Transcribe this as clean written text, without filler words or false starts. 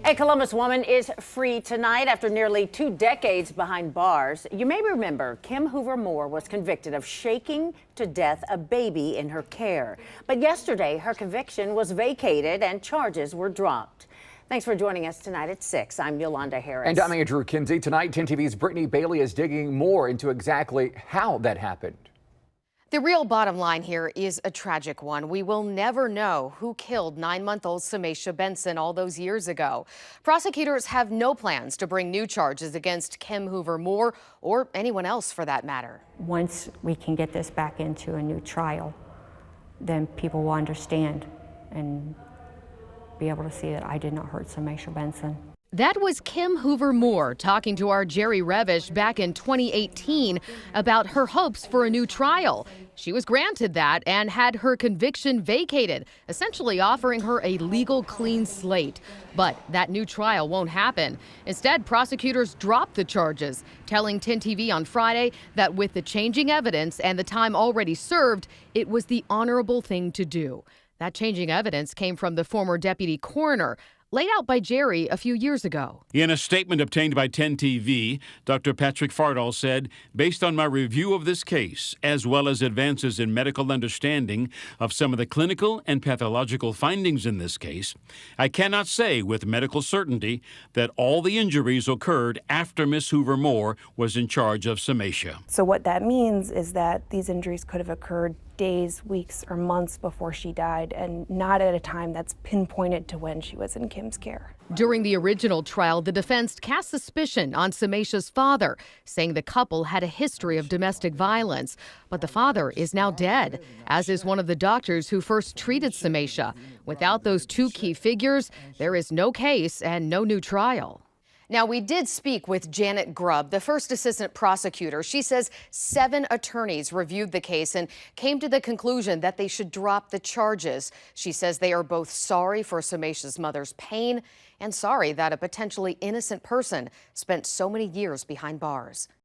A Columbus woman is free tonight after nearly 2 decades behind bars. You may remember Kim Hoover-Moore was convicted of shaking to death a baby in her care. But yesterday, her conviction was vacated and charges were dropped. Thanks for joining us tonight at 6. I'm Yolanda Harris. And I'm Andrew Kinsey. Tonight, 10 TV's Brittany Bailey is digging more into exactly how that happened. The real bottom line here is a tragic one. We will never know who killed 9-month-old Samaisha Benson all those years ago. Prosecutors have no plans to bring new charges against Kim Hoover-Moore or anyone else for that matter. Once we can get this back into a new trial, then people will understand and be able to see that I did not hurt Samaisha Benson. That was Kim Hoover-Moore talking to our Jerry Revish back in 2018 about her hopes for a new trial. She was granted that and had her conviction vacated, essentially offering her a legal clean slate. But that new trial won't happen. Instead, prosecutors dropped the charges, telling 10 TV on Friday that with the changing evidence and the time already served, it was the honorable thing to do. That changing evidence came from the former deputy coroner, laid out by Jerry a few years ago. In a statement obtained by 10 TV, Dr. Patrick Fardall said, based on my review of this case, as well as advances in medical understanding of some of the clinical and pathological findings in this case, I cannot say with medical certainty that all the injuries occurred after Miss Hoover-Moore was in charge of Samaisha. So what that means is that these injuries could have occurred days, weeks, or months before she died, and not at a time that's pinpointed to when she was in Kim's care. During the original trial, the defense cast suspicion on Samaisha's father, saying the couple had a history of domestic violence. But the father is now dead, as is one of the doctors who first treated Samaisha. Without those two key figures, there is no case and no new trial. Now, we did speak with Janet Grubb, the first assistant prosecutor. She says 7 attorneys reviewed the case and came to the conclusion that they should drop the charges. She says they are both sorry for Samaisha's mother's pain and sorry that a potentially innocent person spent so many years behind bars.